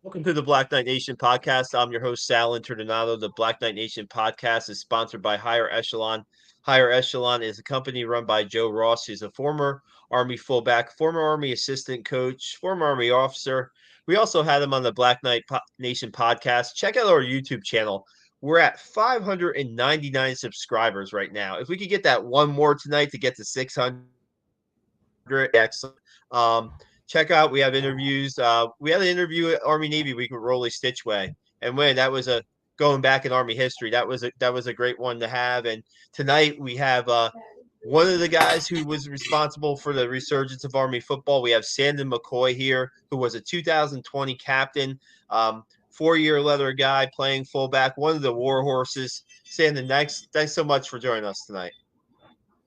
Welcome to the Black Knight Nation podcast. I'm your host, Sal Internado. The Black Knight Nation podcast is sponsored by Higher Echelon. Higher Echelon is a company run by Joe Ross. He's a former Army fullback, former Army assistant coach, former Army officer. We also had him on the Black Knight Nation podcast. Check out our YouTube channel. We're at 599 subscribers right now. If we could get that one more tonight to get to 600, excellent. Check out. We have interviews. We had an interview at Army Navy Week with Rolly Stitchway, and when that was a going back in Army history, that was a great one to have. And tonight we have one of the guys who was responsible for the resurgence of Army football. We have Sandon McCoy here, who was a 2020 captain, 4-year leather guy playing fullback, one of the war horses. Sandon, thanks so much for joining us tonight.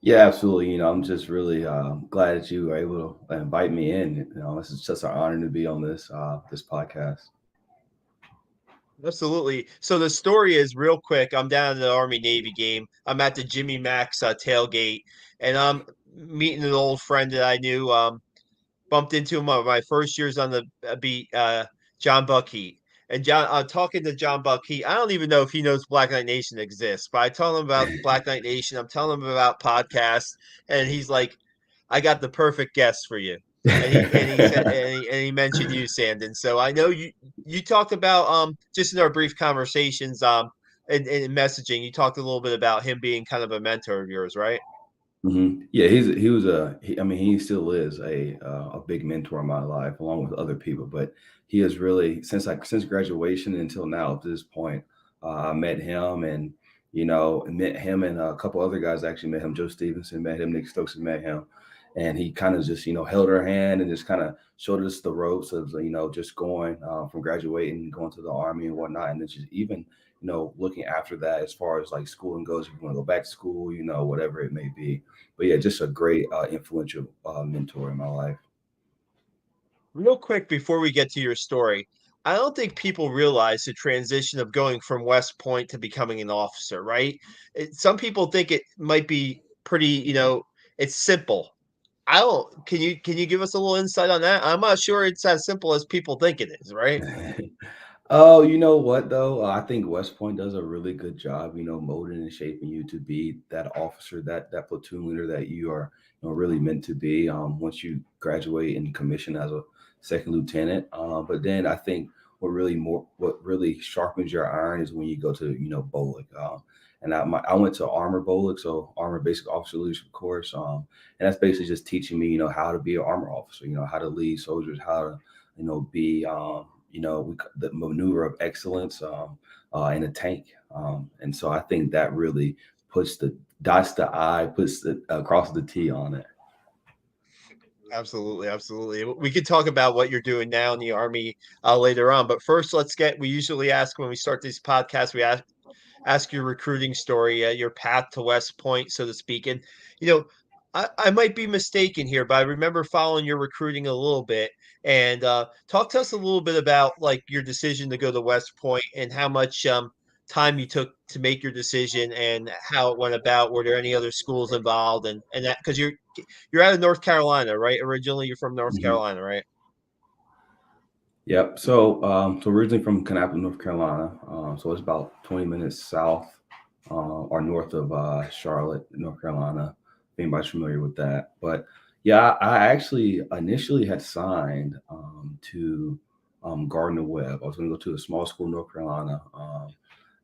Yeah, absolutely. I'm just really glad that you were able to invite me in. This is just an honor to be on this podcast. Absolutely. So the story is real quick. I'm down at the Army Navy game. I'm at the Jimmy Max tailgate, and I'm meeting an old friend that I knew. Bumped into him on my first years on the beat, John Buckheat. And John, talking to John Buckheat, I don't even know if he knows Black Knight Nation exists, but I tell him about Black Knight Nation. I'm telling him about podcasts, and he's like, "I got the perfect guest for you." And he said and he mentioned you, Sandon. So I know you talked about just in our brief conversations in messaging, you talked a little bit about him being kind of a mentor of yours, right? Yeah, I mean, he still is a big mentor in my life, along with other people. But he is really since graduation until now up to this point. I met him, and met him and a couple other guys. Actually, met him. Joe Stevenson met him. Nick Stokes met him, and he kind of just held our hand and just kind of showed us the ropes of just going from graduating, going to the Army and whatnot, and then just even looking after that as far as like schooling goes. If you want to go back to school, whatever it may be. But yeah, just a great influential mentor in my life. Real quick before we get to your story, I don't think people realize the transition of going from West Point to becoming an officer, right? Some people think it might be pretty, it's simple. I don't. Can you give us a little insight on that? I'm not sure it's as simple as people think it is, right? Oh, you know what though? I think West Point does a really good job, molding and shaping you to be that officer, that platoon leader that you are, really meant to be. Once you graduate and commission as a second lieutenant. But then I think what really sharpens your iron is when you go to, BOLIC. And I went to Armor BOLIC, so Armor Basic Officer Leadership course. And that's basically just teaching me, how to be an armor officer, how to lead soldiers, how to, be the maneuver of excellence in a tank. And so I think that really puts the dots the I, puts the across the T on it. Absolutely, absolutely. We could talk about what you're doing now in the Army later on, but first, we usually ask when we start these podcasts, we ask your recruiting story, your path to West Point, so to speak. And, you know, I might be mistaken here, but I remember following your recruiting a little bit. And talk to us a little bit about like your decision to go to West Point and how much time you took to make your decision and how it went about. Were there any other schools involved? And that because you're out of North Carolina, right? Originally, you're from North Mhm. Carolina, right? Yep. So originally from Kannapolis, North Carolina. So it's about 20 minutes south or north of Charlotte, North Carolina. If anybody's familiar with that, but yeah, I actually initially had signed to Gardner Webb. I was going to go to a small school in North Carolina,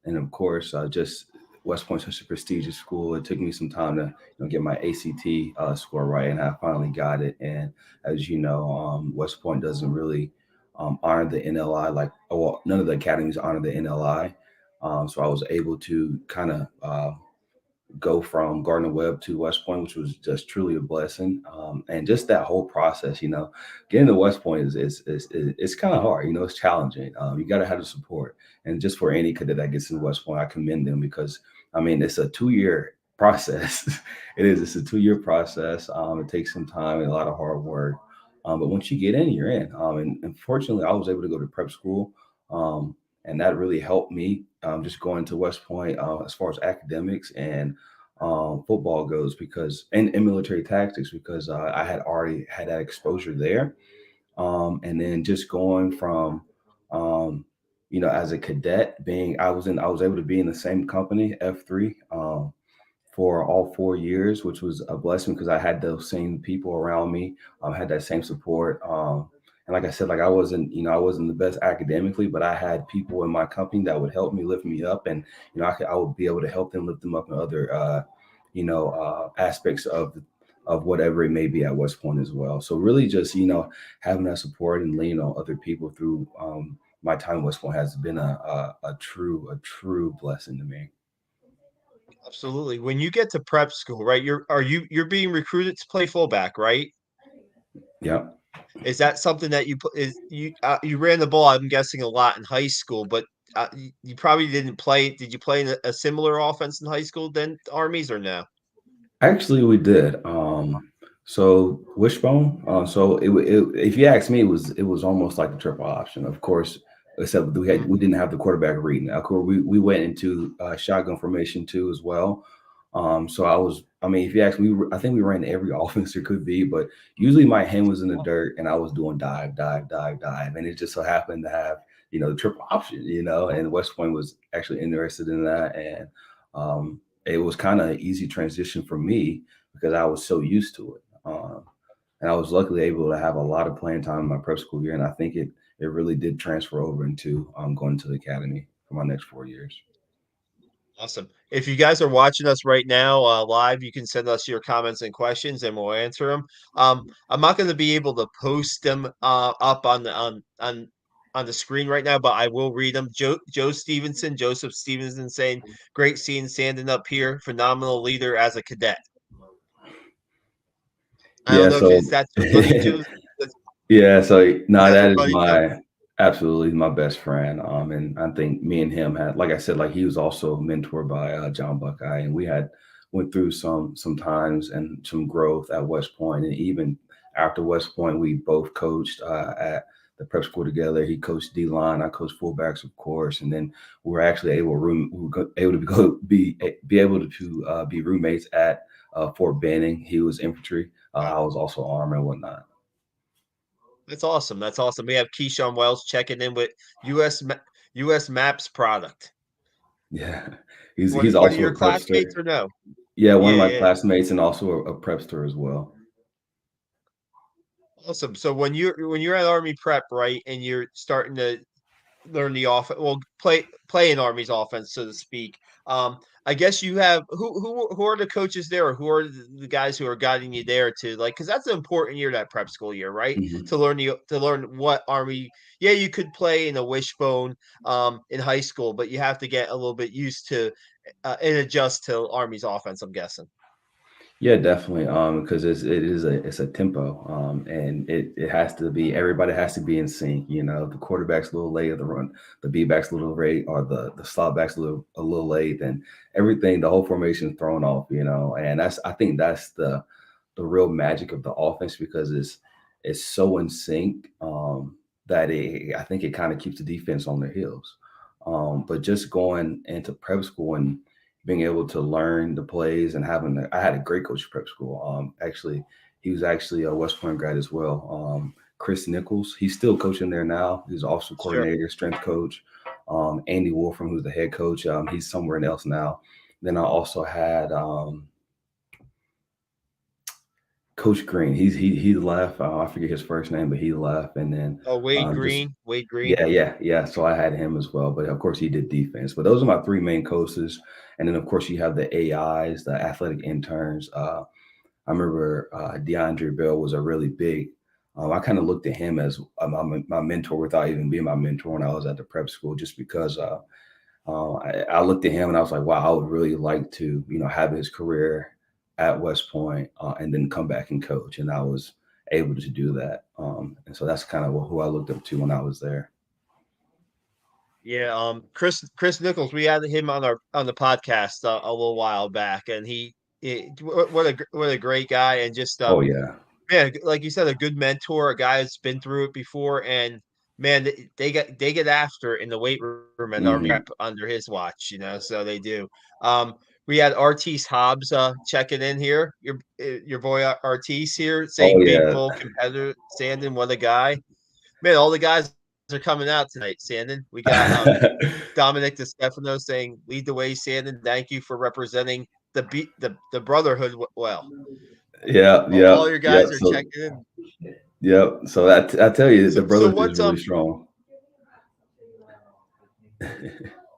and of course, just West Point's such a prestigious school. It took me some time to get my ACT score right, and I finally got it. And as you know, West Point doesn't really honor the NLI, like, oh, well, none of the academies honor the NLI. So I was able to kind of go from Gardner Webb to West Point, which was just truly a blessing. And just that whole process, getting to West Point is it's kind of hard. It's challenging. You got to have the support. And just for any cadet that gets in West Point, I commend them because I mean it's a 2-year process. It is. It's a 2-year process. It takes some time and a lot of hard work. But once you get in, you're in. And fortunately, I was able to go to prep school. And that really helped me just going to West Point as far as academics and football goes because and military tactics because I had already had that exposure there. And then just going from Um, as a cadet, I was able to be in the same company, F3, for all 4 years, which was a blessing because I had those same people around me, had that same support. And like I said, like I wasn't the best academically, but I had people in my company that would help me lift me up, and I would be able to help them lift them up in other, aspects of whatever it may be at West Point as well. So really, just having that support and leaning on other people through my time at West Point has been a true blessing to me. Absolutely. When you get to prep school, right? You're being recruited to play fullback, right? Yeah. Is that something that you ran the ball? I'm guessing a lot in high school, but you probably didn't play. Did you play in a similar offense in high school than Armies or no? Actually, we did. So Wishbone. If you ask me, it was almost like the triple option. Of course, except we didn't have the quarterback reading. Of course, we went into shotgun formation too as well. So I mean, if you ask me, I think we ran every offense there could be, but usually my hand was in the dirt and I was doing dive, dive, dive, dive, and it just so happened to have the triple option, and West Point was actually interested in that, and it was kind of an easy transition for me because I was so used to it. And I was luckily able to have a lot of playing time in my prep school year, and I think it really did transfer over into going to the academy for my next 4 years. Awesome. If you guys are watching us right now live, you can send us your comments and questions, and we'll answer them. I'm not going to be able to post them up on the screen right now, but I will read them. Joseph Stevenson, saying, "Great seeing Sandon up here. Phenomenal leader as a cadet." I don't Yeah, know if so it's that's your buddy too. yeah, so Is no, that your that is buddy too? my absolutely my best friend. And I think me and him had, like I said, like he was also mentored by John Buckeye, and we had went through some times and some growth at West Point, and even after West Point, we both coached at the prep school together. He coached D line, I coached fullbacks, of course, and then we were actually able to be able to be roommates at Fort Benning. He was infantry. I was also armor and whatnot. That's awesome. That's awesome. We have Keyshawn Wells checking in with US US Maps product. Yeah, he's One he's one of also your a prepster. classmates or no? Yeah, one of Yeah, my yeah. classmates and also a prepster as well. Awesome. So when you're at Army Prep, right, and you're starting to learn the offense, well, play an Army's offense, so to speak. I guess you have who are the coaches there, or who are the guys who are guiding you there to like, because that's an important year, that prep school year, right? Mhm. To learn what Army. Yeah, you could play in a wishbone in high school, but you have to get a little bit used to and adjust to Army's offense, I'm guessing. Yeah, definitely. Because it's a tempo. And it has to be everybody has to be in sync. The quarterback's a little late, or the B back's a little late, or the slot back's a little late, and everything, the whole formation's thrown off. And I think that's the real magic of the offense because it's so in sync that I think it kind of keeps the defense on their heels. But just going into prep school and being able to learn the plays and I had a great coach at prep school. Actually, he was actually a West Point grad as well. Chris Nichols, he's still coaching there now. He's also Sure. coordinator, strength coach. Andy Wolfram, who's the head coach, he's somewhere else now. Then I also had Coach Green. He left. I forget his first name, but he left. And then Oh, Wade just Green. Wade Green. yeah, yeah, yeah. So I had him as well, but of course he did defense. But those are my three main coaches, and then of course you have the AIs, the athletic interns. I remember DeAndre Bell was a really big. I kind of looked at him as my mentor without even being my mentor when I was at the prep school, just because I looked at him and I was like, wow, I would really like to, have his career at West Point and then come back and coach. And I was able to do that. And so that's kind of who I looked up to when I was there. Yeah, Chris Nichols, we had him on the podcast a little while back, and what a great guy, and just Oh yeah. man, like you said, a good mentor, a guy that's been through it before, and man, they get after it in the weight room and Army Hmm. Prep under his watch, so they do. Um, we had Artis Hobbs checking in here, your boy Artis here, Oh saying big yeah. bull competitor, Sandon, what a guy, man! All the guys are coming out tonight, Sandon. We got Dominic DeStefano saying, "Lead the way, Sandon. Thank you for representing the brotherhood well." Yeah, All yep, your yep. guys are So, checking in. yep. So I tell you, the So brotherhood is what's really strong.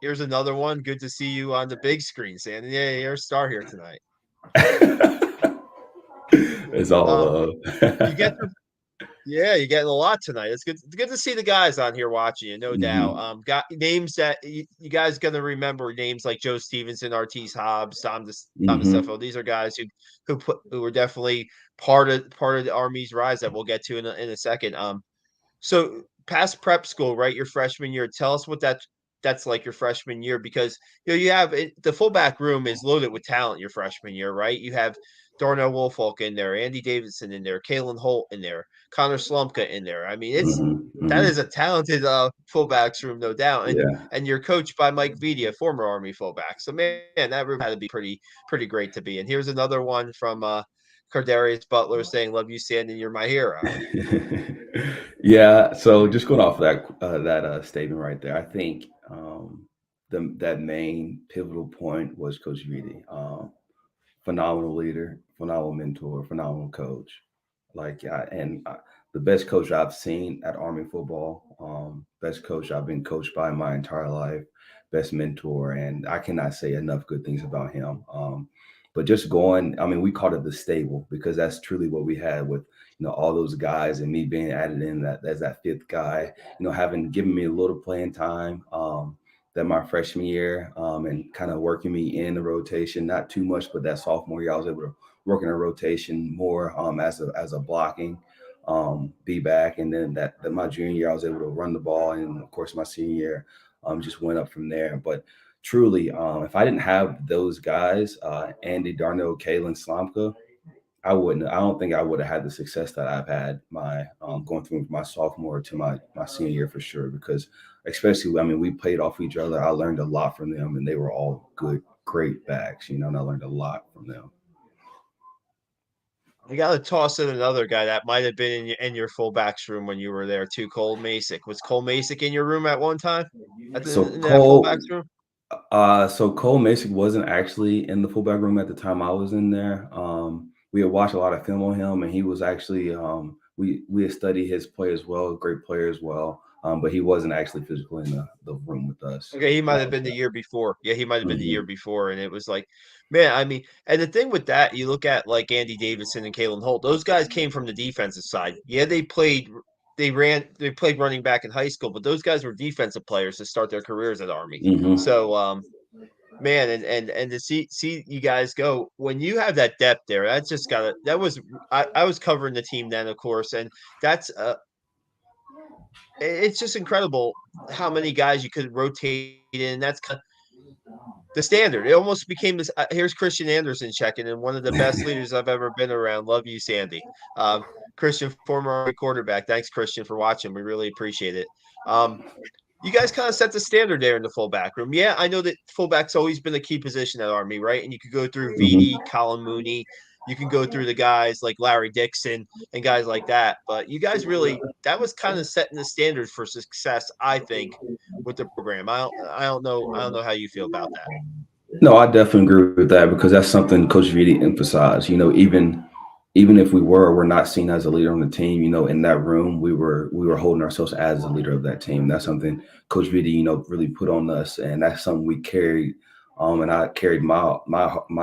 here's another one. Good to see you on the big screen, Sandon. Yeah, you're a star here tonight. It's all Um, love. you get your Yeah, you're getting a lot tonight. It's good. It's good to see the guys on here watching you, no doubt. Hmm. Got names that you guys gonna remember. Names like Joe Stevenson, Artis Hobbs, Tom Hmm. DeStefano. These are guys who were definitely part of the Army's rise that we'll get to in a second. So past prep school, right? Your freshman year. Tell us what that's like your freshman year because you have the fullback room is loaded with talent your freshman year, right? You have Darnell Wolfolk in there, Andy Davidson in there, Kalen Holt in there, Connor Slumka in there. I mean, it's Hmm. that Hmm. is a talented fullbacks room, no doubt. Yeah. And you're coached by Mike Vidia, former Army fullback. So man, that room had to be pretty great to be. And here's another one from Cardarius Butler saying, "Love you, Sandon. You're my hero." Yeah. So just going off of that statement right there, I think that main pivotal point was Coach Vidi. Phenomenal leader, phenomenal mentor, phenomenal coach. The best coach I've seen at Army football, best coach I've been coached by my entire life, best mentor, and I cannot say enough good things about him. But just going, I mean, we called it the stable because that's truly what we had with all those guys and me being added in that as that fifth guy, having given me a little playing time. That my freshman year, and kind of working me in the rotation, not too much, but that sophomore year, I was able to work in a rotation more as a blocking be back. And then that my junior year, I was able to run the ball. And of course, my senior year just went up from there. But truly, if I didn't have those guys, Andy, Darnell, Kalen, Slomka, I wouldn't. I don't think I would have had the success that I've had my going through my sophomore to my senior year for sure. Because especially, I mean, we played off each other. I learned a lot from them, and they were all good, great backs. And I learned a lot from them. You got to toss in another guy that might have been in your fullbacks room when you were there too. Cole Masick. Was Cole Masick in your room at one time? So In that Cole, fullbacks room? so Cole Mason wasn't actually in the fullback room at the time I was in there. We had watched a lot of film on him, and he was actually we had studied his play as well, great player as well. But he wasn't actually physically in the room with us Okay, he when might I have was been the there. year before. Yeah, he might have been the year Hmm. before, and it was like, man, I mean, and the thing with that, you look at like Andy Davidson and Kalen Holt. Those guys came from the defensive side. Yeah, they played running back in high school, but those guys were defensive players to start their careers at Army. Hmm. So, man, and to see you guys go when you have that depth there, that's just gotta that was I was covering the team then, of course, and that's it's just incredible how many guys you could rotate in. That's kind of the standard. It almost became this. Here's Christian Anderson checking in, one of the best leaders I've ever been around. Love you, Sandy. Christian, former Army quarterback. Thanks, Christian, for watching. We really appreciate it. Um, you guys kind of set the standard there in the fullback room. Yeah, I know that fullback's always been a key position at Army, right? And you could go through Hmm. VD, Colin Mooney. You can go through the guys like Larry Dixon and guys like that. But you guys really that was kind of setting the standard for success, I think, with the program. I don't know how you feel about that. No, I definitely agree with that because that's something Coach Vidi emphasized. Even if we're not seen as a leader on the team, in that room we were holding ourselves as the leader of that team. That's something Coach Vidi, really put on us, and that's something we carried. And I carried my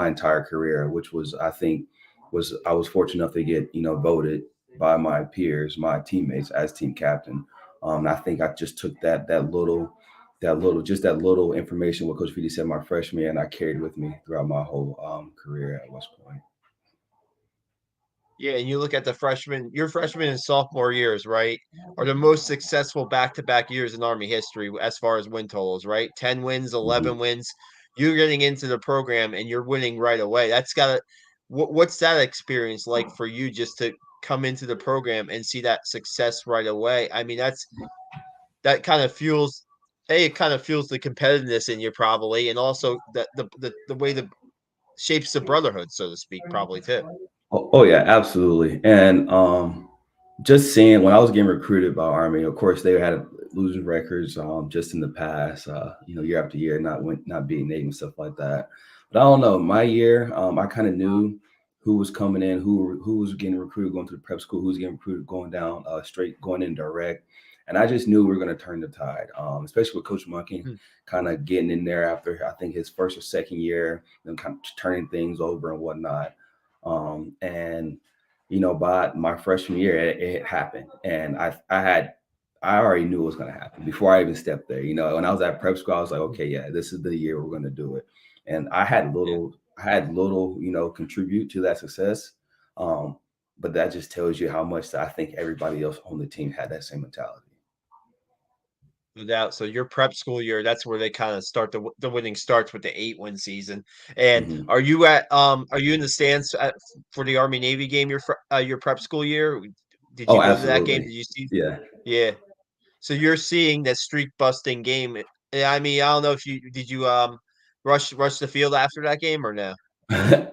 entire career, which was I think was I was fortunate enough to get voted by my peers, my teammates as team captain. And I think I just took that little information what Coach Vidi said my freshman year, and I carried with me throughout my whole career at West Point. Yeah, and you look at your freshman and sophomore years, right, are the most successful back-to-back years in Army history as far as win totals, right? 10 wins, Hmm. 11 wins. You're getting into the program and you're winning right away. That's got to what's that experience like for you just to come into the program and see that success right away? I mean, that kind of fuels it kind of fuels the competitiveness in you probably, and also the way the shapes the brotherhood, so to speak, probably too. Oh yeah, absolutely. And just seeing when I was getting recruited by Army, of course they had losing records just in the past, year after year, not being named and stuff like that. But I don't know. My year, I kind of knew who was coming in, who was getting recruited going to the prep school, who was getting recruited going down straight, going in direct. And I just knew we were going to turn the tide, especially with Coach Monkey Hmm. kind of getting in there after I think his first or second year and kind of turning things over and whatnot. And by my freshman year, it happened, and I already knew it was going to happen before I even stepped there. When I was at prep school, I was like, okay, yeah, this is the year we're going to do it. And Yeah, I had little, contribute to that success. Um, but that just tells you how much I think everybody else on the team had that same mentality. no doubt. So your prep school year, that's where they kind of start the winning starts with the 8-win season. And Hmm. are you in the stands for the Army Navy game your prep school year? Did Oh, you go to that game? absolutely. Did you see? Yeah. Yeah. So you're seeing that streak busting game. I mean, I don't know if you did you rush the field after that game or no?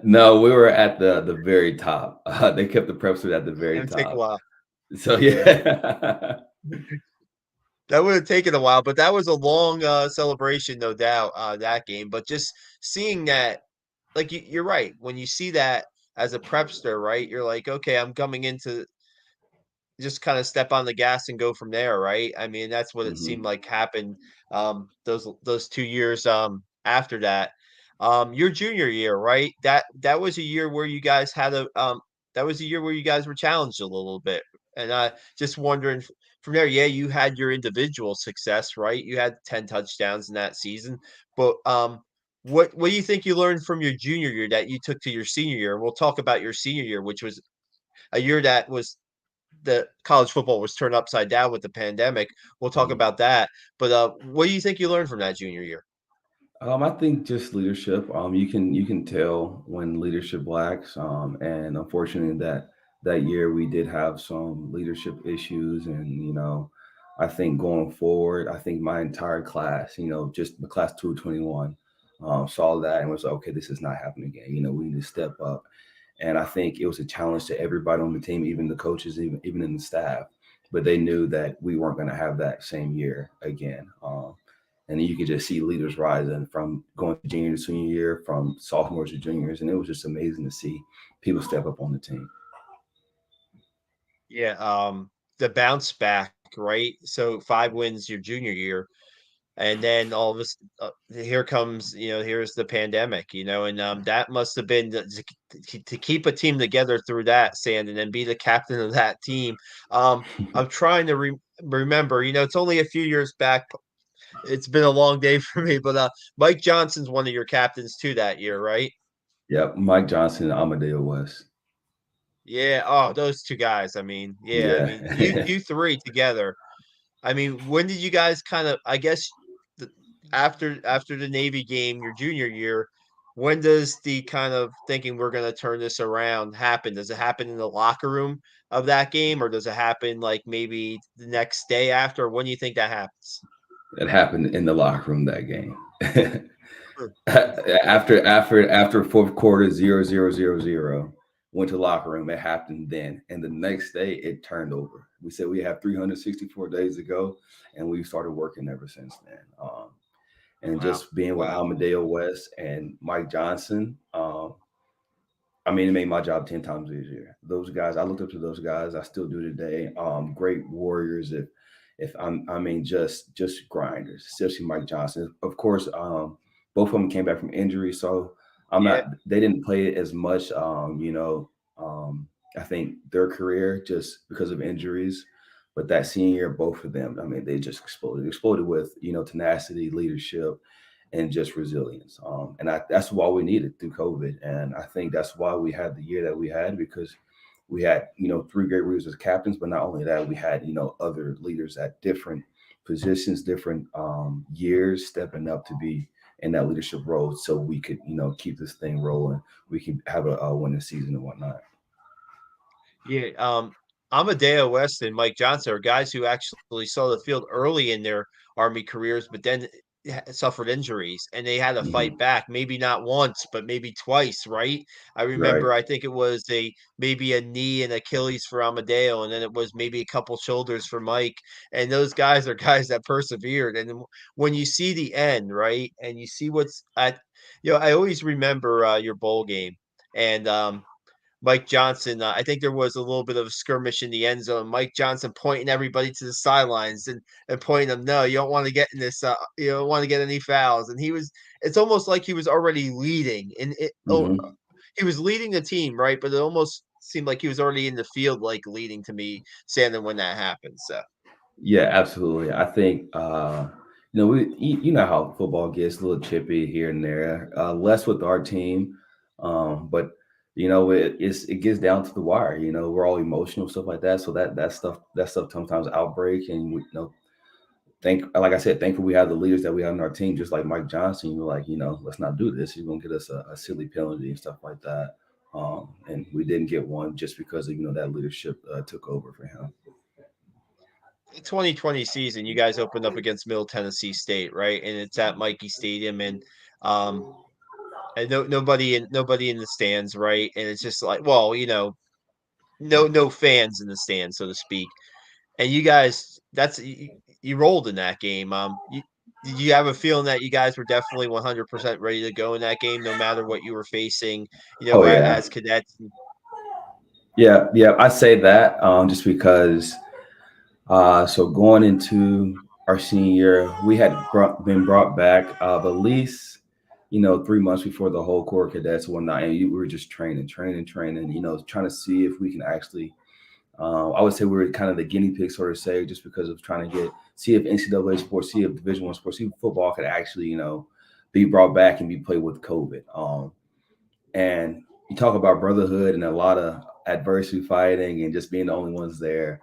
No, we were at the very top. They kept the prep suit at the It very would take a top. while. So Yeah. yeah. That would have taken a while, but that was a long celebration, no doubt, that game. But just seeing that, like you're right. When you see that as a prepster, right, you're like, okay, I'm coming into just kind of step on the gas and go from there, right? I mean, that's what it seemed Hmm. like happened those 2 years after that. Your junior year, right? That was a year where you guys had a that was a year where you guys were challenged a little bit. And just wondering from there, yeah, you had your individual success, right? You had 10 touchdowns in that season, but what do you think you learned from your junior year that you took to your senior year? And we'll talk about your senior year, which was a year that was the college football was turned upside down with the pandemic. We'll talk Hmm. about that. But what do you think you learned from that junior year? I think just leadership. You can tell when leadership lacks, and unfortunately that year we did have some leadership issues, and I think going forward, I think my entire class, just the class 221, saw that and was like, okay, this is not happening again. We need to step up, and I think it was a challenge to everybody on the team, even the coaches, even in the staff. But they knew that we weren't going to have that same year again. And you could just see leaders rising from going to junior to senior year, from sophomores to juniors, and it was just amazing to see people step up on the team. Yeah, the bounce back, right? So 5 wins your junior year, and then all of us, here comes, here's the pandemic, and that must have been to keep a team together through that, Sand, and then be the captain of that team. I'm trying to remember, it's only a few years back. It's been a long day for me, but Mike Johnson's one of your captains too that year, right? Yep, Mike Johnson and Amadeo West. Yeah. Oh, those two guys. I mean, yeah. I Yeah. mean, you three together. I mean, when did you guys kind of? I guess the, after the Navy game, your junior year. When does the kind of thinking we're going to turn this around happen? Does it happen in the locker room of that game, or does it happen like maybe the next day after? When do you think that happens? It happened in the locker room that game. Hmm. after fourth quarter 0-0-0-0, went to the locker room. It happened then, and the next day it turned over. We said we have 364 days to go, and we started working ever since then. And Wow. just being with Wow. Amadeo West and Mike Johnson, I mean, it made my job 10 times easier. Those guys, I looked up to those guys. I still do today. Great warriors. I mean, just grinders, especially Mike Johnson. Of course, both of them came back from injury, so I'm Yeah. not. They didn't play as much. I think their career just because of injuries. But that senior year, both of them, I mean, they just exploded. Exploded with tenacity, leadership, and just resilience. That's why we needed through COVID. And I think that's why we had the year that we had because we had, three great leaders as captains, but not only that, we had, other leaders at different positions, different years stepping up to be in that leadership role so we could, keep this thing rolling. We can have a winning season and whatnot. Yeah, Amadeo West and Mike Johnson are guys who actually saw the field early in their Army careers, but then suffered injuries and they had to fight Mhm. back, maybe not once, but maybe twice, right? I Right. remember, I think it was maybe a knee and Achilles for Amadeo, and then it was maybe a couple shoulders for Mike. And those guys are guys that persevered. And then when you see the end, right, and you see what's at, I always remember your bowl game and Mike Johnson. I think there was a little bit of a skirmish in the end zone. Mike Johnson pointing everybody to the sidelines and pointing them, no, you don't want to get in this. You don't want to get any fouls. And he was. It's almost like he was already leading, and Mhm. he was leading the team, right? But it almost seemed like he was already in the field, like leading to me, Sandon, when that happened. So Yeah, absolutely. I think you know how football gets a little chippy here and there. Less with our team, but it gets down to the wire. We're all emotional stuff like that. So that stuff sometimes outbreak, and like I said, thankfully we have the leaders that we have in our team, just like Mike Johnson. You're like, let's not do this. You're gonna get us a silly penalty and stuff like that. And we didn't get one just because of that leadership took over for him. the 2020 season, you guys opened up against Middle Tennessee State, right? And it's at Mikey Stadium, um, and nobody in the stands, right? And it's just like, well, no fans in the stands, so to speak. And you guys, you rolled in that game. Did you have a feeling that you guys were definitely 100% ready to go in that game, no matter what you were facing, Oh yeah. as cadets? Yeah, yeah, I say that just because. So going into our senior year, we had been brought back, at least 3 months before the whole Corps of Cadets and whatnot, and we were just training, trying to see if we can actually. I would say we were kind of the guinea pig, sort of say, just because of trying to see if NCAA sports, see if Division One sports, see if football could actually, be brought back and be played with COVID. And you talk about brotherhood and a lot of adversity fighting and just being the only ones there.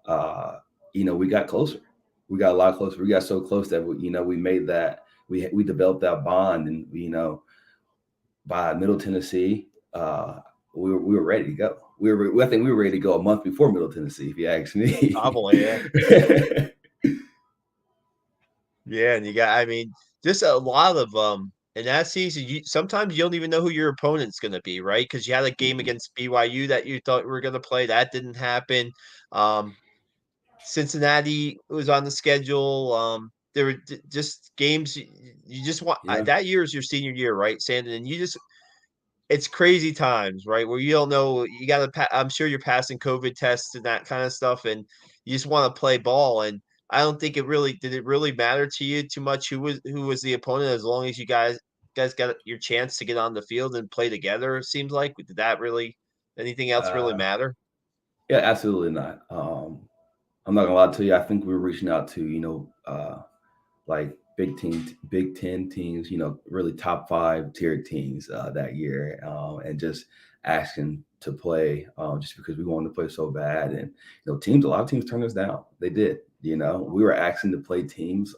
uh, we got closer. We got a lot closer. We got so close that we made that we developed that bond, and by Middle Tennessee, we were ready to go. I think we were ready to go a month before Middle Tennessee, if you ask me. Probably, yeah. Yeah, and I mean, just a lot of in that season, sometimes you don't even know who your opponent's going to be, right? Because you had a game against BYU that you thought we were going to play, that didn't happen. Um, Cincinnati was on the schedule. There were just games you just want. Yeah. That year is your senior year, right, Sandon? And it's crazy times, right? Where you don't know, you got to. I'm sure you're passing COVID tests and that kind of stuff, and you just want to play ball. And I don't think it really matter to you too much who was the opponent, as long as you guys got your chance to get on the field and play together. It seems like, did that really anything else really uh, matter? yeah, absolutely not. I'm not gonna lie to you. I think we were reaching out to like Big Ten teams, really top five tier teams that year, and just asking to play, just because we wanted to play so bad. And a lot of teams turned us down. They did. We were asking to play teams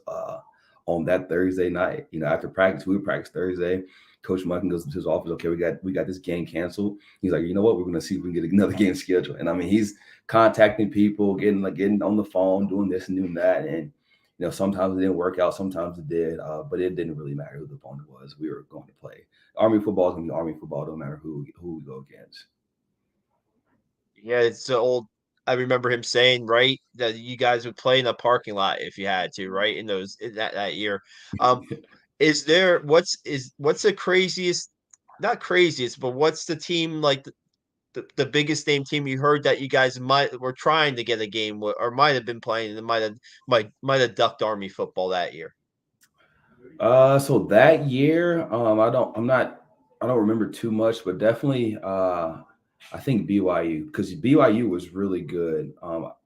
on that Thursday night. After practice, we would practice Thursday. Coach Munkin goes to his office. Okay, we got this game canceled. He's like, you know what? We're gonna see if we can get another game scheduled. And I mean, he's contacting people, getting on the phone, doing this and doing that, and sometimes it didn't work out, sometimes it did, but it didn't really matter who the opponent was. We were going to play. Army football is going to be Army football, no matter who we go against. Yeah, it's the old. I remember him saying, right, that you guys would play in a parking lot if you had to, right, in that year. Um, is there what's the craziest, not craziest, but what's the team like the biggest name team you heard that you guys were trying to get a game with, or might have been playing and might have ducked Army football that year? So that year, I don't remember too much, but definitely, I think BYU, because BYU was really good,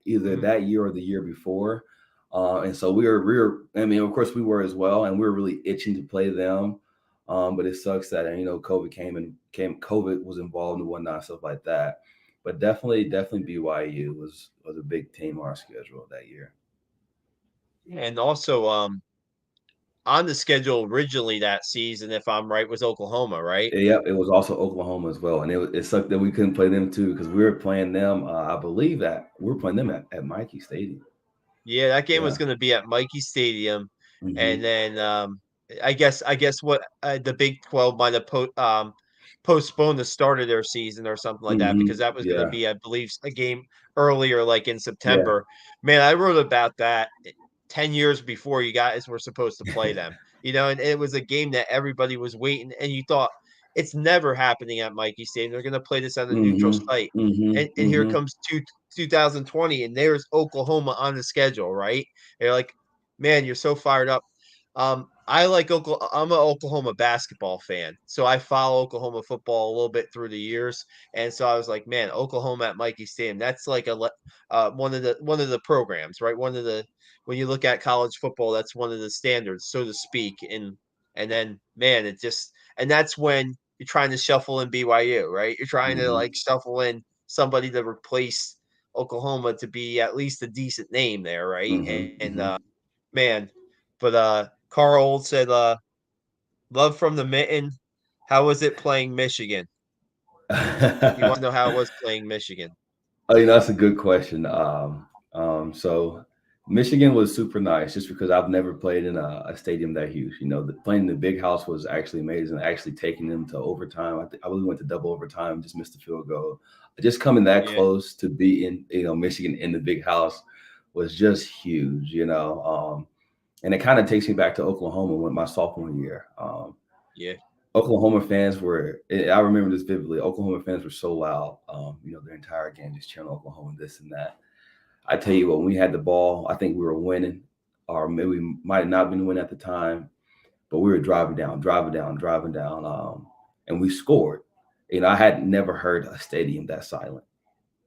either Mhm. that year or the year before, and so we were. I mean, of course, we were as well, and we were really itching to play them. But it sucks that COVID COVID was involved and whatnot, stuff like that. But definitely BYU was a big team on our schedule that year. And also, on the schedule originally that season, if I'm right, was Oklahoma, right? Yeah, it was also Oklahoma as well, and it sucked that we couldn't play them too because we were playing them. I believe that we were playing them at Mikey Stadium. Yeah, that game was Yeah. going to be at Mikey Stadium, and Hmm. then I guess what the Big 12 might have postponed the start of their season or something like that because Hmm. that was going to Yeah. be, I believe, a game earlier, like in Yeah. September. Man, I wrote about that 10 years before you guys were supposed to play them. And it was a game that everybody was waiting, and you thought it's never happening at Mikey Stadium. They're going to play this on a neutral Hmm. site, Hmm. and here Hmm. comes 2020, and there's Oklahoma on the schedule, right? They're like, man, you're so fired up. I like Oklahoma. I'm an Oklahoma basketball fan, so I follow Oklahoma football a little bit through the years, and so I was like, man, Oklahoma at Mikey Stadium. That's like one of the programs, right? One of the when you look at college football, that's one of the standards, so to speak. And then, man, it just and that's when you're trying to shuffle in BYU, right? You're trying to Hmm. like shuffle in somebody to replace Oklahoma to be at least a decent name there, right? Hmm. And Hmm. man, but Carl said, love from the mitten. How was it playing Michigan? He wants to know how it was playing Michigan. Oh, that's a good question. So Michigan was super nice just because I've never played in a stadium that huge. Playing in the big house was actually amazing. Actually taking them to overtime. I really went to double overtime, just missed the field goal. Just coming that Yeah, close to be in, Michigan in the big house was just huge. And it kind of takes me back to Oklahoma when my sophomore year. yeah, Oklahoma fans I remember this vividly. Oklahoma fans were so loud, their entire game, just cheering Oklahoma, this and that. I tell you what, when we had the ball, I think we were winning, or maybe we might have not been winning at the time, but we were driving down, driving down, driving down, and we scored. I had never heard a stadium that silent.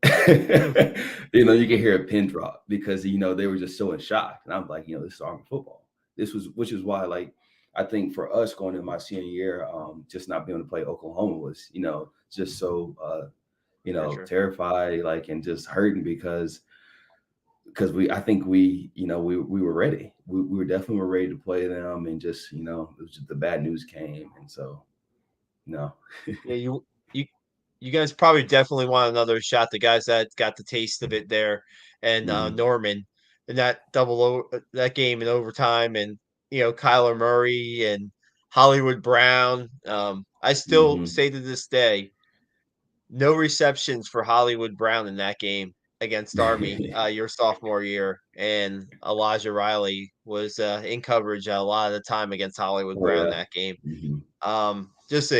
mm, You can hear a pin drop because they were just so in shock, and I'm like, this is Army football. Which is why, like, I think for us going in my senior year, just not being able to play Oklahoma was, just so for sure. terrified, like, and just hurting because I think we were ready. We were definitely were ready to play them, and just it was just the bad news came, and so no. Yeah, you guys probably definitely want another shot. The guys that got the taste of it there, and Hmm. Norman, and that game in overtime, and Kyler Murray and Hollywood Brown. I still Hmm. say to this day, no receptions for Hollywood Brown in that game against Army, your sophomore year, and Elijah Riley was in coverage a lot of the time against Hollywood Oh Brown yeah. that game. Hmm. Just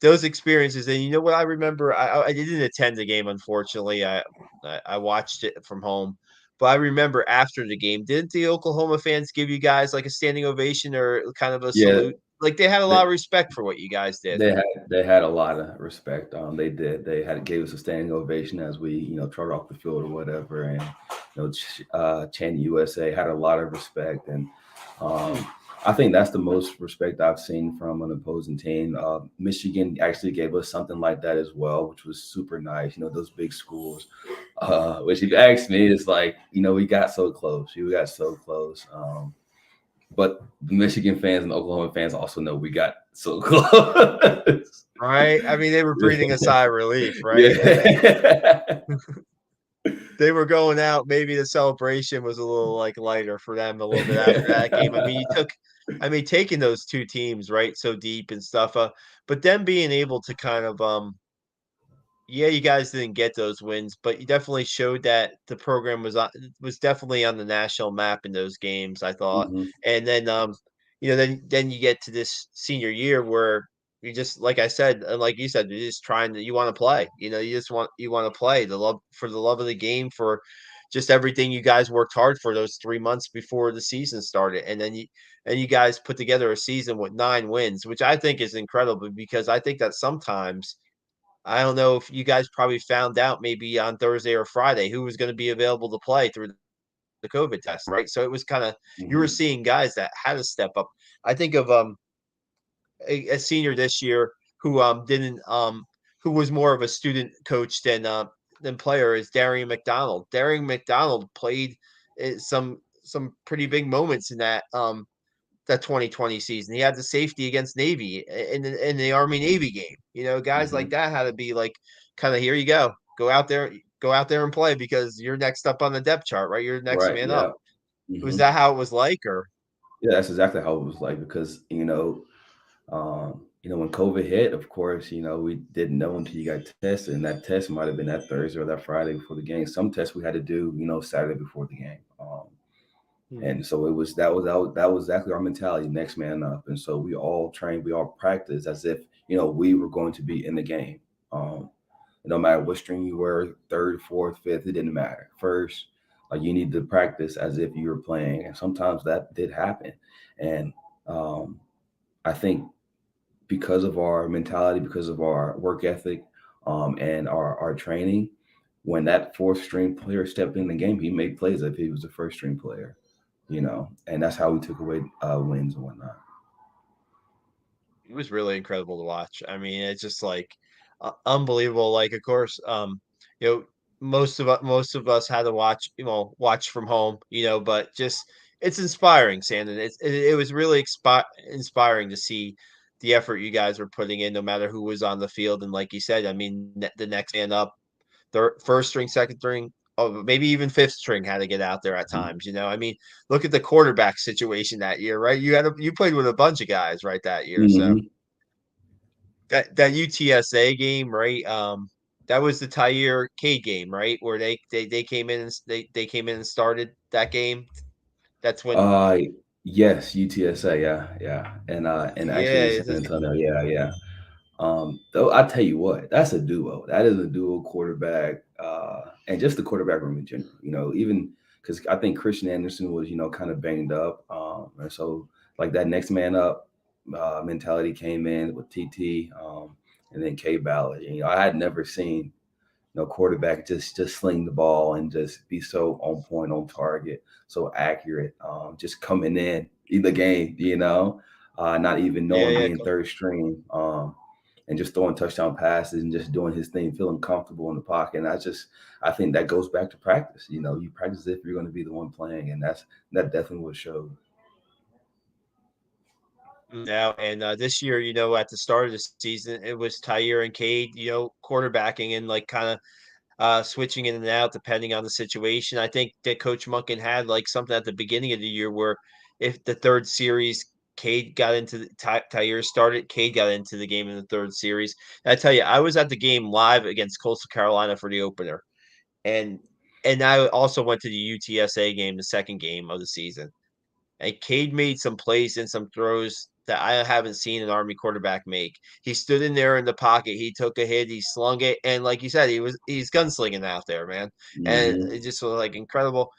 those experiences, and you know what I remember? I didn't attend the game, unfortunately. I watched it from home, but I remember after the game, didn't the Oklahoma fans give you guys like a standing ovation or kind of a Yeah. salute? Like they had a They, lot of respect for what you guys did. they had a lot of respect. They did. They gave us a standing ovation as we trotted off the field or whatever, and chanting USA, had a lot of respect, and Hmm. um, I think that's the most respect I've seen from an opposing team. Michigan actually gave us something like that as well, which was super nice. Those big schools. Which, if you ask me, is like we got so close. We got so close. But the Michigan fans and the Oklahoma fans also know we got so close. Right? I mean, they were breathing a sigh of relief, right? Yeah. They were going out. Maybe the celebration was a little like lighter for them a little bit after that game. I mean, taking those two teams right so deep and stuff. But them being able to kind of yeah, you guys didn't get those wins, but you definitely showed that the program was definitely on the national map in those games, I thought. Mhm. And then then you get to this senior year where you just like I said, and like you said, you're just trying to you want to play. You want to play the love for the love of the game for just everything you guys worked hard for those 3 months before the season started. And you guys put together a season with 9 wins, which I think is incredible because I think that sometimes I don't know if you guys probably found out maybe on Thursday or Friday who was going to be available to play through the COVID test, right? So it was kind of you were Mhm. seeing guys that had to step up. I think of a senior this year who didn't who was more of a student coach than player is Darian McDonald. Darian McDonald played some pretty big moments in that 2020 season. He had the safety against Navy in the Army Navy game. Guys like Mhm. that had to be like kind of here you go. Go out there and play because you're next up on the depth chart, right? You're next Right. man up. Yeah. Was Mhm. that how it was like or Yeah, that's exactly how it was like because when COVID hit, of course, we didn't know until you got tested, and that test might have been that Thursday or that Friday before the game. Some tests we had to do, Saturday before the game. Hmm. And so that was exactly our mentality, next man up. And so we all trained, we all practiced as if we were going to be in the game. Um, no matter what string you were, third, fourth, fifth, it didn't matter. First, like you need to practice as if you were playing, and sometimes that did happen. And um, I think because of our mentality, because of our work ethic, and our training, when that fourth string player stepped in the game, he made plays if he was the first string player, and that's how we took away wins and whatnot. It was really incredible to watch. I mean, it's just like unbelievable. Like, of course, you know, most of us had to watch, watch from home, but just it's inspiring, Sandon. It was really inspiring to see the effort you guys were putting in, no matter who was on the field. And like you said, I mean, the next man up, first string, second string, oh, maybe even fifth string had to get out there at times. I mean, look at the quarterback situation that year, right? You played with a bunch of guys, right, that year, so. Mm-hmm. That UTSA game, right? That was the Tyre Cade game, right? Where they came in and they came in and started that game. That's when, Uh, yes, UTSA, yeah, yeah, and yeah, actually San Antonio, yeah, yeah. Though I tell you what, that's a duo. That is a duo quarterback, and just the quarterback room in general. Even because I think Christian Anderson was kind of banged up, and so like that next man up mentality came in with TT, and then K Ballard. I had never seen quarterback just sling the ball and just be so on point, on target, so accurate, just coming in the game, not even yeah, knowing yeah, being third string, and just throwing touchdown passes and just doing his thing, feeling comfortable in the pocket. And I think that goes back to practice. You practice if you're going to be the one playing, and that definitely what showed. now. And this year, at the start of the season, it was Tyre and Cade, quarterbacking and like kind of switching in and out depending on the situation. I think that Coach Munkin had like something at the beginning of the year where if the third series, Cade got into Tyre started, Cade got into the game in the third series. And I tell you, I was at the game live against Coastal Carolina for the opener, and I also went to the UTSA game, the second game of the season. And Cade made some plays and some throws that I haven't seen an Army quarterback make. He stood in there in the pocket, he took a hit, he slung it, and like you said, he's gunslinging out there, man. And Hmm. it just was like incredible.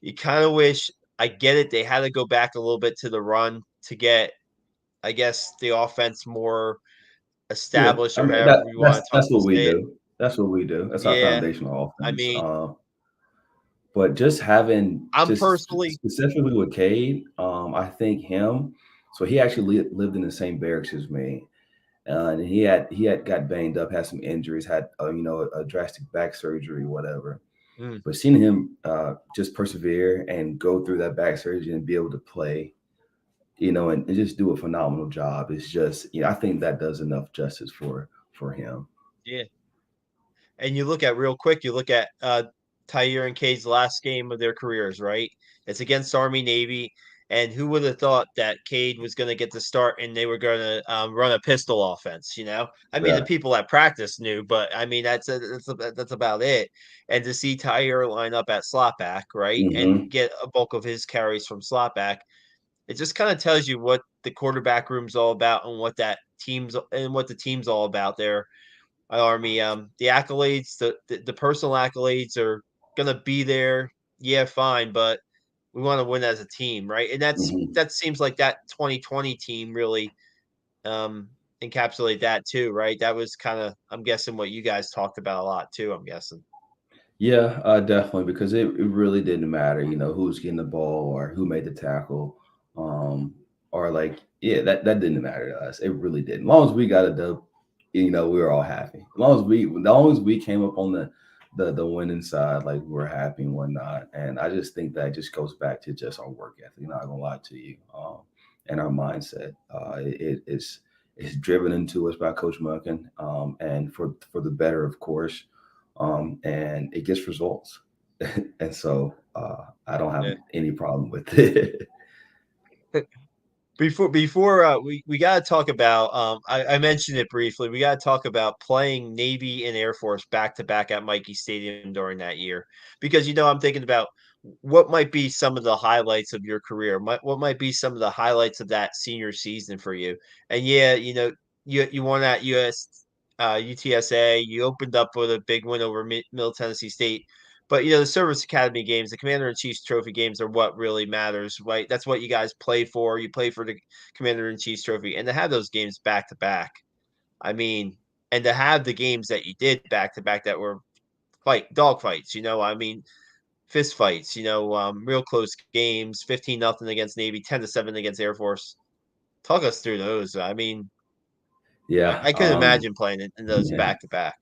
You kind of wish I get it. They had to go back a little bit to the run to get, I guess, the offense more Yeah, established, I or mean however you want to that's what we say it. do. That's what we do. That's our Yeah, foundational I offense. mean, But just having I'm just personally, specifically with Cade, I think him. So he actually lived in the same barracks as me, and he had got banged up, had some injuries, had a drastic back surgery, whatever. mm, But seeing him just persevere and go through that back surgery and be able to play, and just do a phenomenal job, it's just I think that does enough justice for him. yeah. And you look at real quick, you look at Tyre and Cade's last game of their careers, right? It's against Army Navy. And who would have thought that Cade was going to get the start and they were going to run a pistol offense? I mean, the Yeah. people at practice knew, but I mean, that's about it. And to see Tyre line up at slot back, right, and Hmm. get a bulk of his carries from slot back, it just kind of tells you what the quarterback room's all about and what the team's all about there Army. The accolades, the personal accolades are gonna be there. Yeah, fine, but we want to win as a team, right? And Hmm. that seems like that 2020 team really um encapsulate that too, right? That was kind of, I'm guessing, what you guys talked about a lot too. I'm guessing. Yeah, definitely, because it really didn't matter, who's getting the ball or who made the tackle, um, or like, yeah, that didn't matter to us. It really didn't. As long as we got a dub, we were all happy. As long as we came up on the winning side, like we were happy and whatnot. And I just think that just goes back to just our work ethic. Not gonna lie to you, and our mindset. It's driven into us by Coach Munkin, and for the better, of course, and it gets results. And so I don't have Yeah. any problem with it. Before we got to talk about I mentioned it briefly. We got to talk about playing Navy and Air Force back to back at Mikey Stadium during that year, because I'm thinking about what might be some of the highlights of your career. What might be some of the highlights of that senior season for you? And yeah, you won at UTSA. You opened up with a big win over Middle Tennessee State. But the Service Academy games, the Commander in Chief's Trophy games are what really matters, right? That's what you guys play for. You play for the Commander in Chief's Trophy, and to have those games back to back, I mean, and to have the games that you did back to back that were dog fights. I mean, fist fights. Real close games, 15-0 against Navy, 10-7 against Air Force. Talk us through those. I mean, I, Yeah. I couldn't imagine playing in those Yeah. back to back.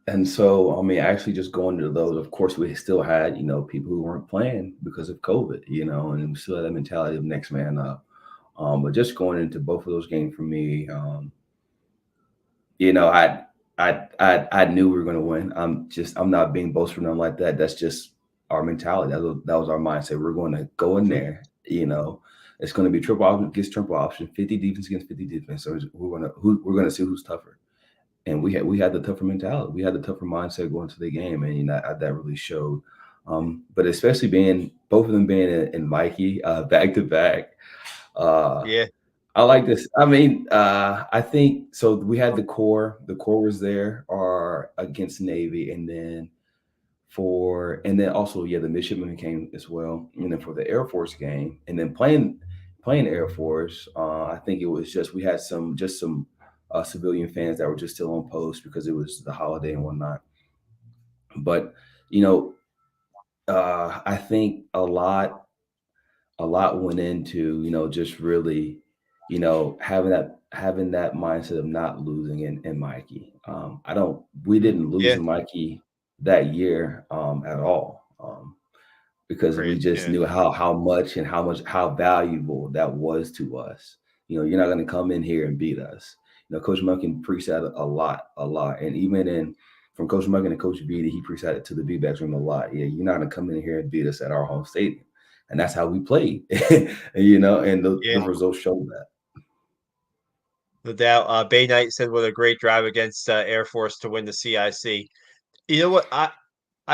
And so, I mean, actually, just going to those, of course, we still had, people who weren't playing because of COVID, and we still had that mentality of next man up. But just going into both of those games for me, you know, I, I knew we were going to win. I'm not being boastful or nothing like that. That's just our mentality. That was our mindset. We're going to go in there, it's going to be triple option against triple option, 50 defense against 50 defense. So we're going to see who's tougher. And we had the tougher mentality. We had the tougher mindset going to the game, and that really showed. But especially being both of them being in Mikey back to back, Yeah, I like this. I mean, I think so. We had the core. The core was there, or against Navy, and then also the midshipmen came as well. And then for the Air Force game, and then playing Air Force, I think it was just we had some civilian fans that were just still on post because it was the holiday and whatnot. But you know, I think a lot went into just really having that mindset of not losing in Mikey. I don't We didn't lose yeah, in Mikey that year at all, because we great. just Yeah, knew how valuable that was to us. You're not going to come in here and beat us. Coach Munkin preached that a lot, and even in from Coach Munkin and Coach Beatty, he preached that to the B-backs room a lot. Yeah, you're not going to come in here and beat us at our home stadium, and that's how we played. And the yeah. results showed that. No doubt. Bay Knight said what a great drive against Air Force to win the CIC. You know what? I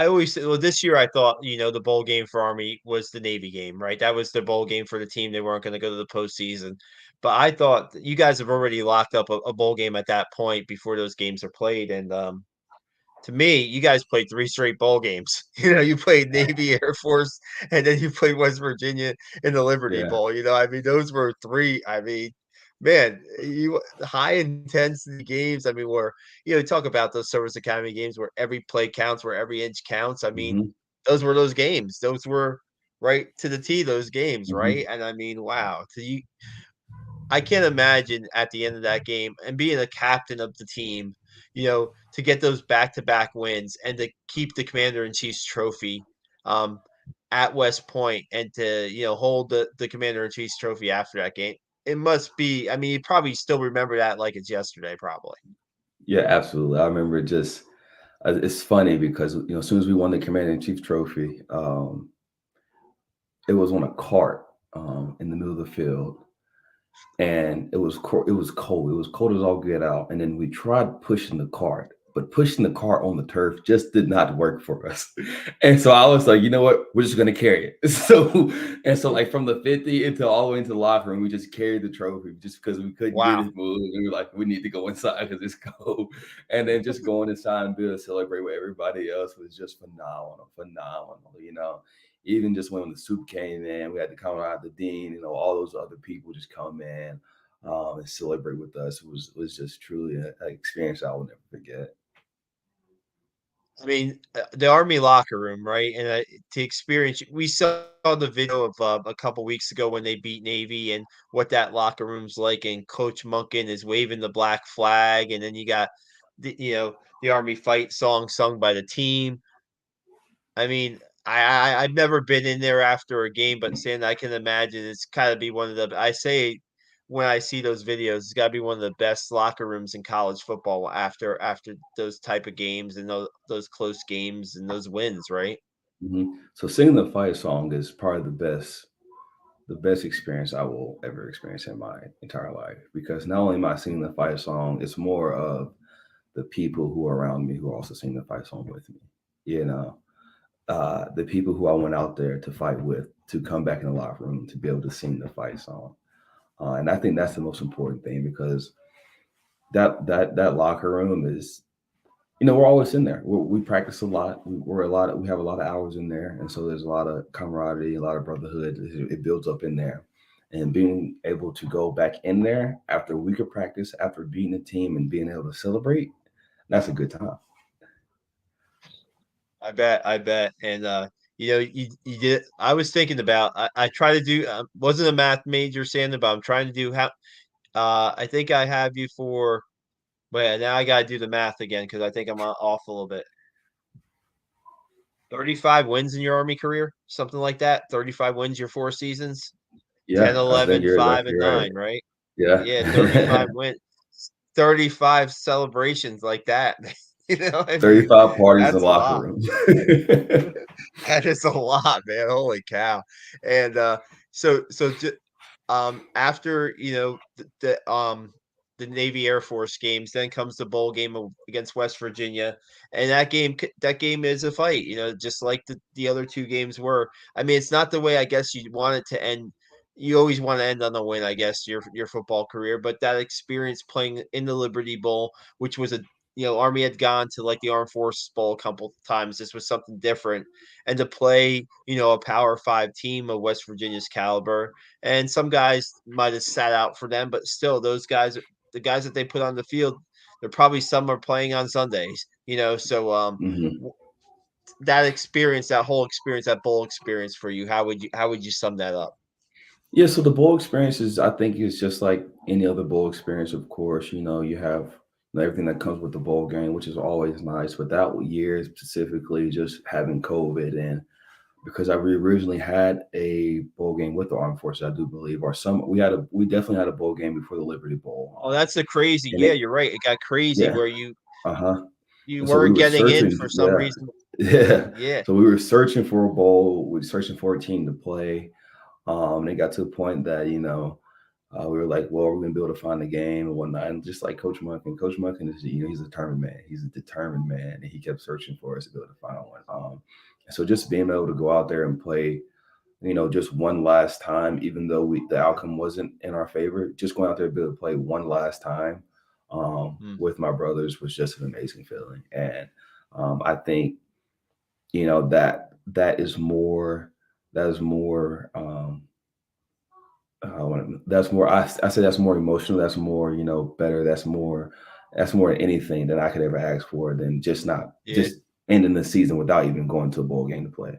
always say, well, this year I thought, the bowl game for Army was the Navy game, right? That was the bowl game for the team. They weren't going to go to the postseason. But I thought that you guys have already locked up a bowl game at that point before those games are played. And to me, you guys played three straight bowl games. You played Navy, Air Force, and then you played West Virginia in the Liberty Yeah. Bowl. I mean, those were three. I mean, man, you high intensity games. I mean, where talk about those Service Academy games where every play counts, where every inch counts. I mean, Hmm. those were those games. Those were right to the T. Those games, right? Hmm. And I mean, wow. I can't imagine at the end of that game and being a captain of the team, to get those back-to-back wins and to keep the Commander in Chief's trophy um, at West Point and to hold the Commander in Chief's trophy after that game. It must be. I mean, you probably still remember that like it's yesterday, probably. Yeah, absolutely. I remember just it's funny because as soon as we won the Commander in Chief trophy, it was on a cart in the middle of the field, and it was cold. It was cold as all get out. And then we tried pushing the cart, but pushing the cart on the turf just did not work for us. And so I was like, you know what? We're just gonna carry it. So like from the 50 into all the way into the locker room, we just carried the trophy just because we couldn't get Wow. it moved. We were like, we need to go inside because it's cold. And then just going inside and be able to celebrate with everybody else was just phenomenal. Even just when the soup came in, we had to come out the dean, all those other people just come in and celebrate with us. It was just truly an experience I will never forget. I mean, the Army locker room, right? And to experience, we saw the video of a couple weeks ago when they beat Navy and what that locker room's like. And Coach Munkin is waving the black flag, and then you got the Army fight song sung by the team. I mean, I've never been in there after a game, but saying I can imagine it's gotta be one of the I say when I see those videos, it's gotta be one of the best locker rooms in college football after those type of games and those close games and those wins, right? So singing the fight song is probably the best. the best experience I will ever experience in my entire life, because not only am I singing the fight song, it's more of the people who are around me who are also singing the fight song with me. You know, the people who I went out there to fight with to come back in the locker room to be able to sing the fight song. And I think that's the most important thing, because that locker room is, we're always in there. We practice a lot. We have a lot of hours in there, and so there's a lot of camaraderie, a lot of brotherhood. It builds up in there, and being able to go back in there after a week of practice, after beating a team and being able to celebrate, that's a good time. I bet. And you did. I was thinking about. I try to do. Wasn't a math major, Sandon, but I'm trying to do how. I think I have you for. Wait, now I gotta do the math again because I think I'm off a little bit. 35 wins in your Army career, something like that. 35 wins your 4 seasons. 10, Yeah, I think 11, you're 5, definitely and right. 9, right? Yeah, 35 Yeah. wins, 35 celebrations like that. I mean, 35 parties in the that's a locker lot. room. That is a lot, man. Holy cow. And after the Navy Air Force games, then comes the bowl game against West Virginia, and that game is a fight, just like the other two games were. I mean, it's not the way I guess you want it to end. You always want to end on a win, I guess, your football career, but that experience playing in the Liberty Bowl, which was Army had gone to like the Armed Forces Bowl a couple times. This was something different, and to play, a Power Five team of West Virginia's caliber, and some guys might have sat out for them, but still, those guys, the guys that they put on the field, they're probably some are playing on Sundays. So Hmm. w- that experience, that whole experience, that bowl experience for you, how would you sum that up? Yeah, so the bowl experience is, I think, is just like any other bowl experience. Of course, you have everything that comes with the bowl game, which is always nice. But that year specifically, just having COVID, and because we originally had a bowl game with the Armed Forces, I do believe, or we definitely had a bowl game before the Liberty Bowl, Oh, that's the crazy. and Yeah, it, you're right. It got crazy yeah, where you uh-huh. you And so we weren't were getting in searching, for some yeah, reason. yeah. Yeah, So we were searching for a bowl. We were searching for a team to play. And it got to a point that we were like, well, we're gonna be able to find the game and whatnot. And just like Coach Munkin is, he's a determined man. He's a determined man, and he kept searching for us to be able to find one. So just being able to go out there and play, just one last time, even though the outcome wasn't in our favor, just going out there to be able to play one last time mm, with my brothers was just an amazing feeling. And I think that is more that's more I say that's more emotional, that's more better, that's more than anything that I could ever ask for, than yeah, just ending the season without even going to a bowl game to play.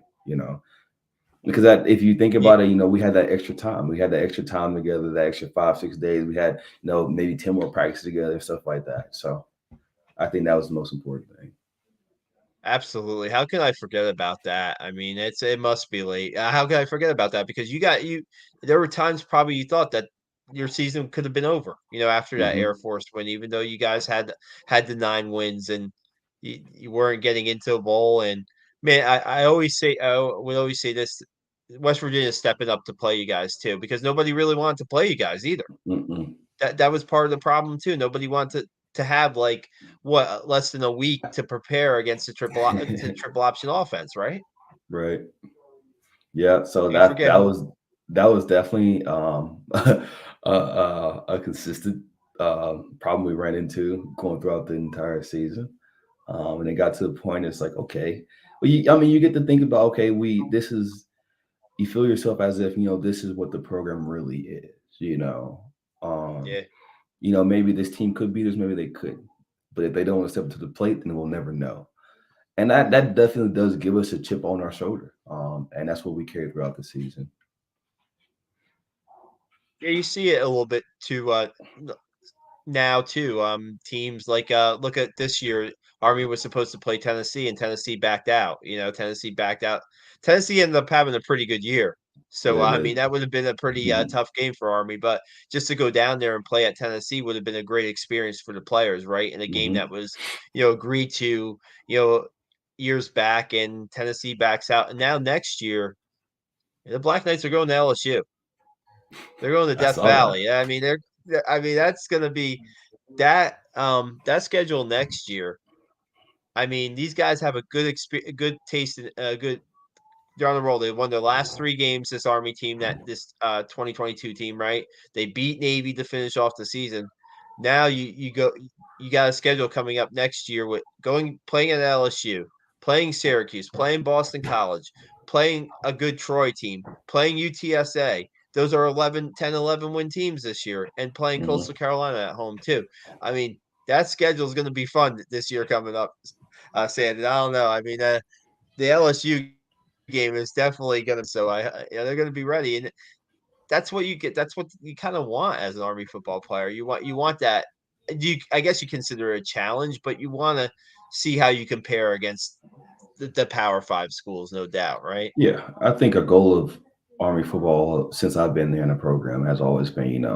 Because that, if you think yeah, about it, we had that extra time together, that extra 5 6 days, we had maybe 10 more practices together and stuff like that. So I think that was the most important thing. absolutely. How can I forget about that? I mean, it must be late. How can I forget about that? Because there were times probably you thought that your season could have been over, after that Air Hmm. Force win, even though you guys had the 9 wins and you weren't getting into a bowl. And man, I always say, I would always say this: West Virginia is stepping up to play you guys too, because nobody really wanted to play you guys either. Mm-mm. That was part of the problem too. Nobody wanted to have like what less than a week to prepare against the triple option offense, right? Right. Yeah, so You that forget that who. was that was definitely a consistent problem we ran into going throughout the entire season. And it got to the point, it's like, okay, well, I mean, you get to think about, okay, you feel yourself as if this is what the program really is. Um, Yeah, maybe this team could beat us, maybe they couldn't, but if they don't step up to the plate, then we'll never know. And that definitely does give us a chip on our shoulder, and that's what we carry throughout the season. yeah, you see it a little bit too. Now too. Teams like look at this year. Army was supposed to play Tennessee, and Tennessee backed out. Tennessee backed out. Tennessee ended up having a pretty good year. So Yeah, I the mean, that would have been a pretty mhm, tough game for Army, but just to go down there and play at Tennessee would have been a great experience for the players, right? In a game mhm. that was, agreed to, you know, years back, and Tennessee backs out, and now next year the Black Knights are going to LSU. They're going to I Death saw that. Valley. I mean, I mean, that's going to be that schedule next year. I mean, these guys have a good taste in good. They're on the roll. They won their last three games. This Army team, that this 2022 team, right? They beat Navy to finish off the season. Now you got a schedule coming up next year with going playing at LSU, playing Syracuse, playing Boston College, playing a good Troy team, playing UTSA. Those are 11 win teams this year, and playing Hmm. Coastal Carolina at home too. I mean, that schedule is going to be fun this year coming up. Sandon, I don't know. I mean, the LSU game is definitely going to so they're going to be ready, and that's what you get. That's what you kind of want as an Army football player. You want that. I guess you consider it a challenge, but you want to see how you compare against the Power Five schools, no doubt, right? Yeah, I think a goal of Army football since I've been there in the program has always been,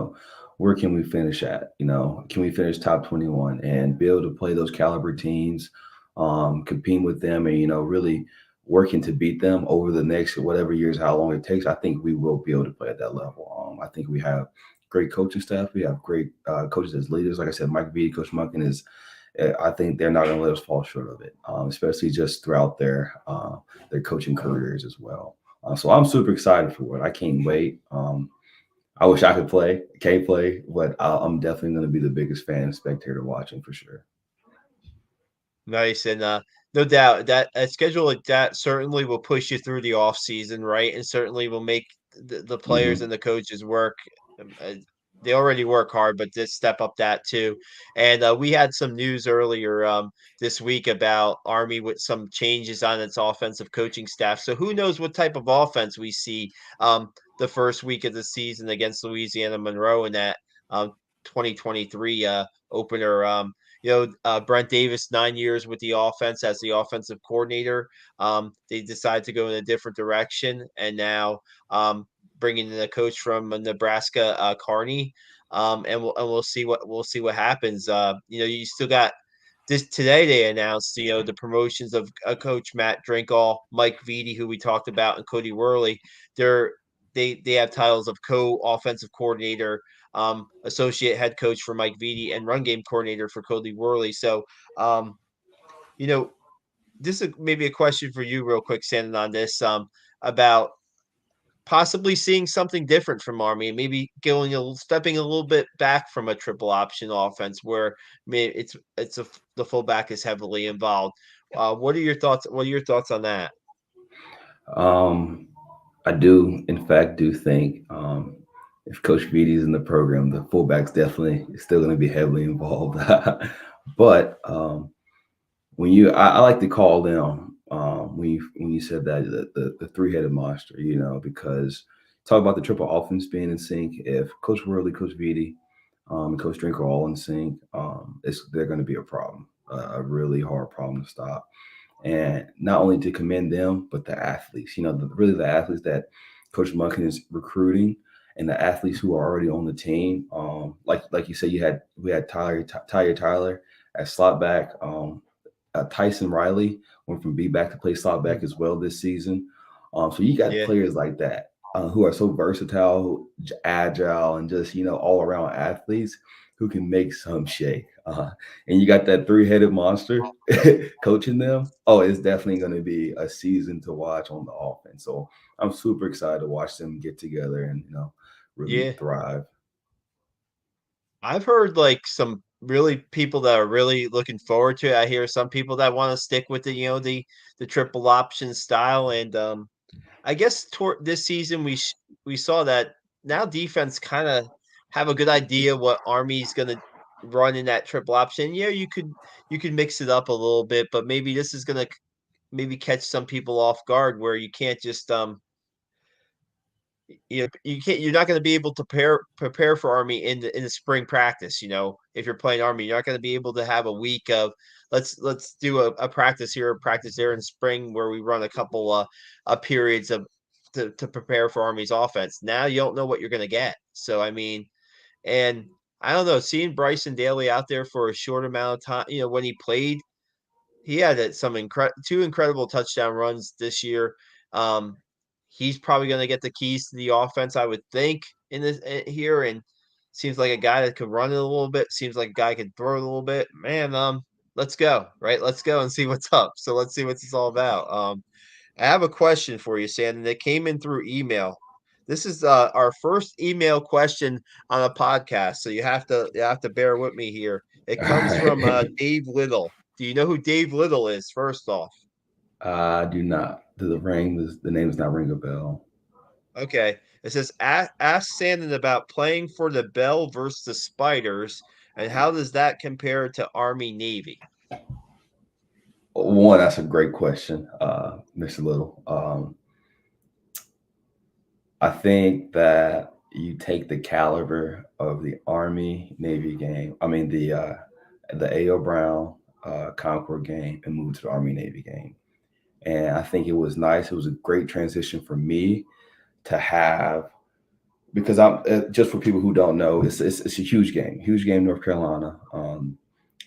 where can we finish at? Can we finish top 21 and be able to play those caliber teams, compete with them, and really working to beat them over the next whatever years, how long it takes. I think we will be able to play at that level. I think we have great coaching staff. We have great coaches as leaders. Like I said, Mike V, Coach Munkin is. I think they're not going to let us fall short of it, especially just throughout their coaching careers as well. So I'm super excited for it. I can't wait. I wish I could play, can't play, but I'm definitely going to be the biggest fan and spectator watching for sure. Nice, and no doubt that a schedule like that certainly will push you through the off season, right? And certainly will make the players Hmm. and the coaches work. They already work hard, but just step up that too. And we had some news earlier this week about Army with some changes on its offensive coaching staff. So who knows what type of offense we see the first week of the season against Louisiana Monroe in that um, 2023 opener. Brent Davis, 9 years with the offense as the offensive coordinator. They decided to go in a different direction, and now bringing in a coach from Nebraska, Carney. And we'll see what happens. You still got this today. They announced the promotions of Coach Matt Drinkall, Mike Vitti, who we talked about, and Cody Worley. They're they have titles of co-offensive coordinator, associate head coach for Mike Vitti, and run game coordinator for Cody Worley. So, you know, this is maybe a question for you, real quick, Sandon, on this about possibly seeing something different from Army, and maybe stepping a little bit back from a triple option offense where maybe the fullback is heavily involved. What are your thoughts? What are your thoughts on that? Um, I do, in fact, do think if Coach Beatty is in the program, the fullback's definitely still going to be heavily involved. But I like to call them when you said that the three-headed monster, because talk about the triple offense being in sync. If Coach Worley, Coach Beatty, and Coach Drink are all in sync, they're going to be a problem, a really hard problem to stop. And not only to commend them, but the athletes. Really the athletes that Coach Munkin is recruiting, and the athletes who are already on the team. Like you said, we had Tyler as slot back. Tyson Riley went from B back to play slot back as well this season. So you got Yeah, players like that who are so versatile, agile, and just all around athletes who can make some shake. And you got that three-headed monster coaching them. Oh, it's definitely going to be a season to watch on the offense. So I'm super excited to watch them get together and really yeah. thrive. I've heard like some really people that are really looking forward to it. I hear some people that want to stick with the triple option style, and I guess toward this season we saw that now defense kind of have a good idea what Army's going to run in that triple option. Yeah, you could mix it up a little bit, but maybe this is going to maybe catch some people off guard where you can't just you're not going to be able to prepare for Army in the spring practice. If you're playing Army, you're not going to be able to have a week of let's do a practice here, a practice there in spring where we run a couple periods of to prepare for Army's offense. Now you don't know what you're going to get. So I mean, and I don't know, seeing Bryson Daly out there for a short amount of time, when he played, he had two incredible touchdown runs this year. Um, he's probably going to get the keys to the offense, I would think. in this here, and seems like a guy that could run it a little bit. Seems like a guy could throw it a little bit. Man, let's go, right? Let's go and see what's up. So let's see what it's all about. I have a question for you, Sandon, that came in through email. This is our first email question on a podcast, so you have to bear with me here. It All comes from right. Dave Little. Do you know who Dave Little is? First off, I do not. The name does not ring a bell. okay. It says ask Sandon about playing for the Bell versus the Spiders, and how does that compare to Army Navy? One, that's a great question, Mr. Little. I think that you take the caliber of the Army Navy game. I mean the A.O. Brown Concord game and move to the Army Navy game. And I think it was nice. It was a great transition for me to have because I'm just for people who don't know, it's a huge game, North Carolina,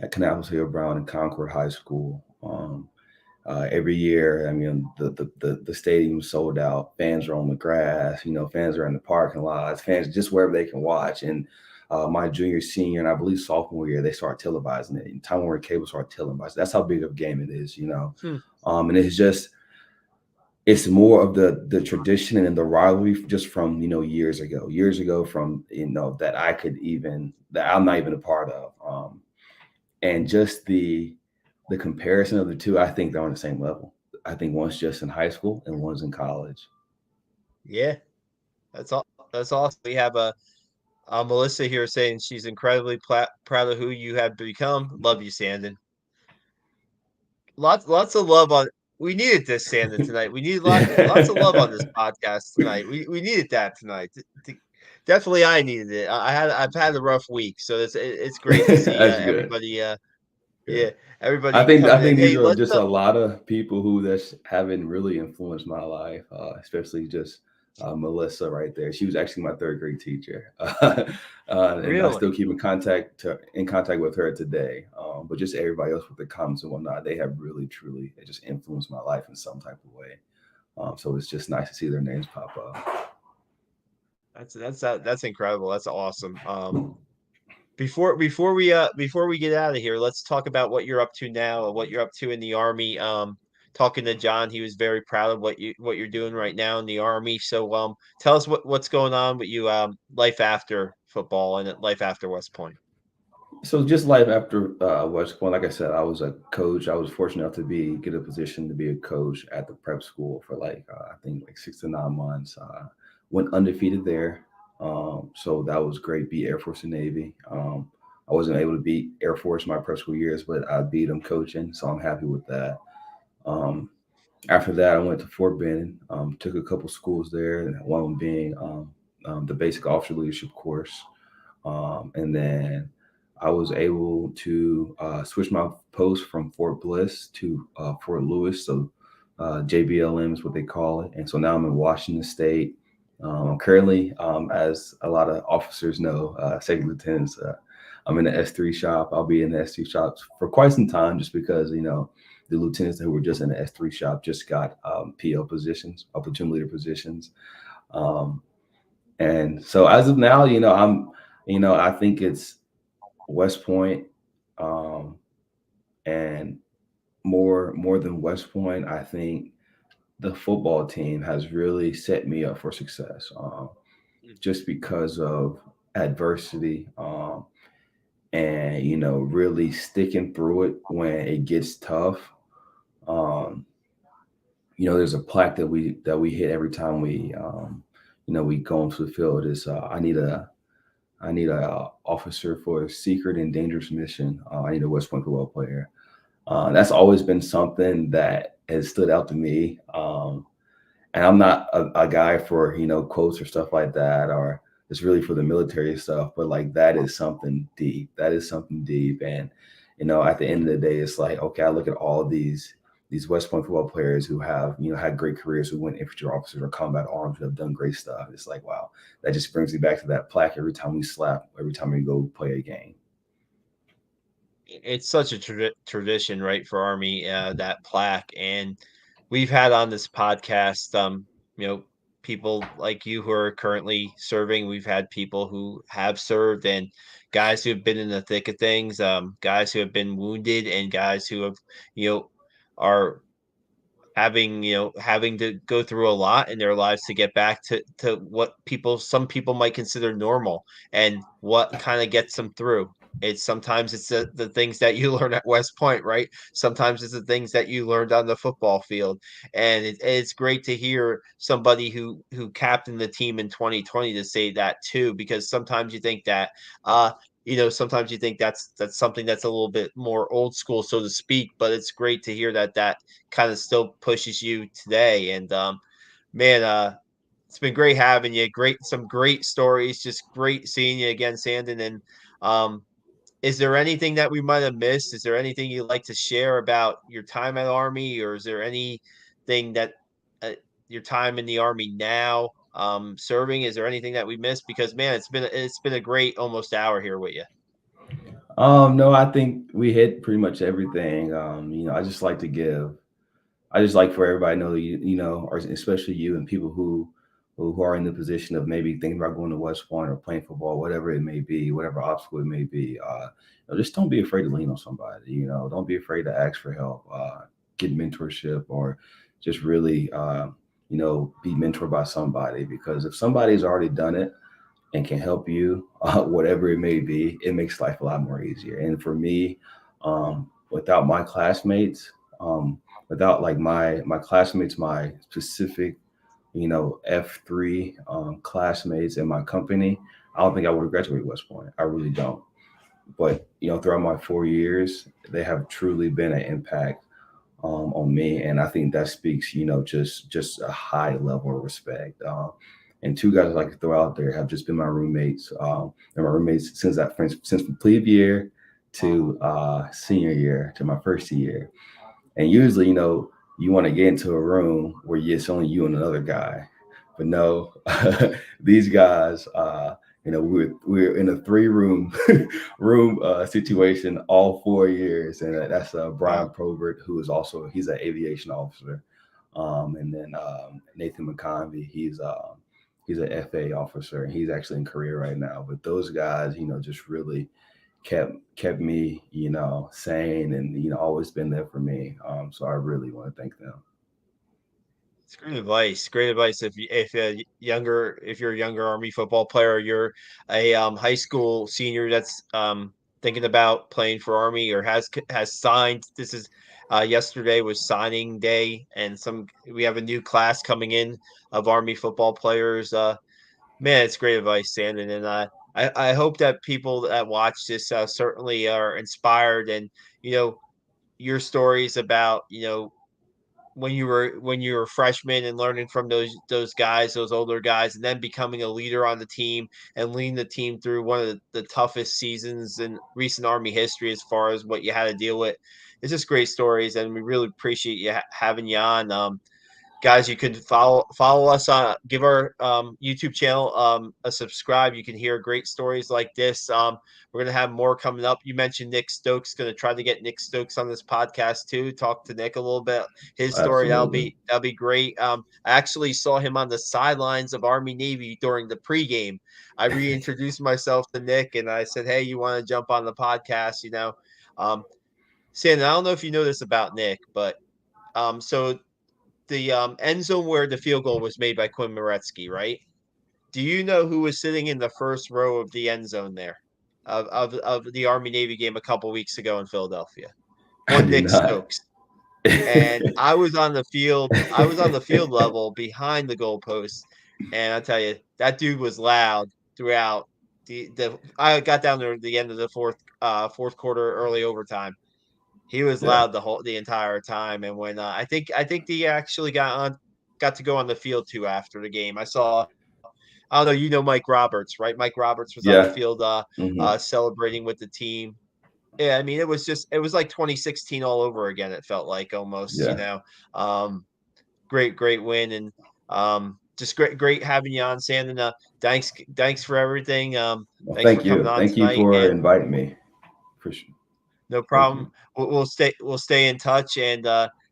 at Kannapolis Hill Brown and Concord High School. Every year, I mean, the stadium sold out. Fans are on the grass, fans are in the parking lots, fans just wherever they can watch. And my junior, senior, and I believe sophomore year, they start televising it. And Time Warner Cable started televising. That's how big of a game it is. Hmm. And it's more of the tradition and the rivalry just from years ago from that that I'm not even a part of, and just the comparison of the two. I think they're on the same level. I think one's just in high school and one's in college. Yeah, that's all. That's awesome. We have Melissa here saying she's incredibly proud of who you have become. Love you, Sandon. Lots of love on. We needed this, Sandon, tonight. We needed lots of love on this podcast tonight. We needed that tonight. Definitely, I needed it. I've had a rough week, so it's great to see That's good. everybody. Good. Yeah, I everybody think I coming in. think these Hey, are let's just a lot of people who that's haven't really influenced my life, especially just Melissa right there. She was actually my third grade teacher, and I really. still keep in contact with her today. But just everybody else with the comments and whatnot, they have really truly just influenced my life in some type of way. So it's just nice to see their names pop up. That's incredible. That's awesome. Before we get out of here, let's talk about what you're up to now, what you're up to in the Army. Talking to John, he was very proud of what you're doing right now in the Army. So tell us what's going on with you, life after football and life after West Point. So just life after West Point, like I said, I was a coach. I was fortunate enough to get a position to be a coach at the prep school for I think like 6 to 9 months. Went undefeated there, so that was great. Beat Air Force and Navy. I wasn't able to beat Air Force my prep school years, but I beat them coaching, so I'm happy with that. Um, After that, I went to Fort Benning. Took a couple schools there, and one of them being the basic officer leadership course. And then I was able to switch my post from Fort Bliss to Fort Lewis. So JBLM is what they call it. And so now I'm in Washington State. Currently, as a lot of officers know, second lieutenants, I'm in the S3 shop. I'll be in the S3 shops for quite some time just because, the lieutenants who were just in the S3 shop just got PL positions, platoon leader positions. Um, and so as of now, I think it's West Point, um, and more than West Point, I think the football team has really set me up for success, just because of adversity, and really sticking through it when it gets tough. Um, there's a plaque that we hit every time we go into the field. Is I need a officer for a secret and dangerous mission. I need a West Point football player. That's always been something that has stood out to me. And I'm not a guy for quotes or stuff like that, or it's really for the military stuff. But like that is something deep. That is something deep. And at the end of the day, it's like okay, I look at all these West Point football players who have had great careers, who went infantry officers or combat arms, who have done great stuff. It's like wow, that just brings me back to that plaque every time we slap, every time we go play a game. It's such a tradition, right, for Army, that plaque, and we've had on this podcast, you know, people like you who are currently serving. We've had people who have served and guys who have been in the thick of things, guys who have been wounded and guys who have, you know, are having to go through a lot in their lives to get back to what some people might consider normal and what kind of gets them through. It's the things that you learn at West Point, right? Sometimes it's the things that you learned on the football field. And it's great to hear somebody who captained the team in 2020 to say that too, because sometimes you think that sometimes you think that's something that's a little bit more old school, so to speak, but it's great to hear that kind of still pushes you today. And man, it's been great having you. Some great stories. Just great seeing you again, Sandon. And um, is there anything that we might have missed? Is there anything you'd like to share about your time at Army, or is there anything that uh, your time in the Army now serving? Is there anything that we missed? Because man, it's been a great almost hour here with you. No, I think we hit pretty much everything. I just like to give. I just like for everybody to know, or especially you and people who are in the position of maybe thinking about going to West Point or playing football, whatever it may be, whatever obstacle it may be. Just don't be afraid to lean on somebody. Don't be afraid to ask for help, get mentorship, or just really, be mentored by somebody. Because if somebody's already done it and can help you, whatever it may be, it makes life a lot more easier. And for me, without my classmates, without like my classmates, my specific, F3 classmates in my company, I don't think I would have graduated West Point. I really don't. But throughout my 4 years, they have truly been an impact on me, and I think that speaks, just a high level of respect. And two guys I like to throw out there have just been my roommates. And my roommates since plebe year to senior year to my first year. And usually, you want to get into a room where it's only you and another guy, but no, these guys, we're in a three room situation all 4 years, and that's Brian Wow. Probert, who is also he's an aviation officer, and then Nathan McConvey, he's an FA officer, and he's actually in career right now. But those guys, just really kept me, sane, and always been there for me. So I really want to thank them. It's great advice. Great advice. If you're a younger Army football player, you're a high school senior that's thinking about playing for Army or has signed. This is yesterday was signing day, and we have a new class coming in of Army football players. Man, it's great advice, Sandon, and I hope that people that watch this certainly are inspired, and you know your stories about when you were a freshman and learning from those guys, those older guys, and then becoming a leader on the team and leading the team through one of the toughest seasons in recent Army history as far as what you had to deal with. It's just great stories, and we really appreciate having you on. Guys, you could follow us on give our YouTube channel a subscribe. You can hear great stories like this. We're gonna have more coming up. You mentioned Nick Stokes. Gonna try to get Nick Stokes on this podcast too. Talk to Nick a little bit. His story Absolutely. that'll be great. I actually saw him on the sidelines of Army Navy during the pregame. I reintroduced myself to Nick and I said, "Hey, you want to jump on the podcast?" Um, Sandon, I don't know if you know this about Nick, but so the end zone where the field goal was made by Quinn Moretzky, right? Do you know who was sitting in the first row of the end zone there of the Army Navy game a couple weeks ago in Philadelphia? I One do Nick not. Stokes. And I was on the field. I was on the field level behind the goalposts, and I tell you, that dude was loud throughout the. I got down there at the end of the fourth quarter, early overtime. He was Yeah. loud the entire time, and when I think he actually got to go on the field too after the game. I don't know, Mike Roberts, right? Mike Roberts was on the Yeah. field Hmm. celebrating with the team. Yeah, I mean it was like 2016 all over again. It felt like almost. Yeah. Um, great win and just great having you on, Sandon. Thanks for everything. Well, Thanks for thank coming you. on Thank you tonight, for and inviting me. For sure. no Thank problem. you. We'll stay in touch and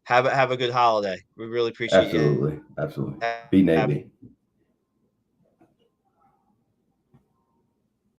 have a good holiday. We really appreciate you Absolutely. Absolutely. having Be me on. Navy.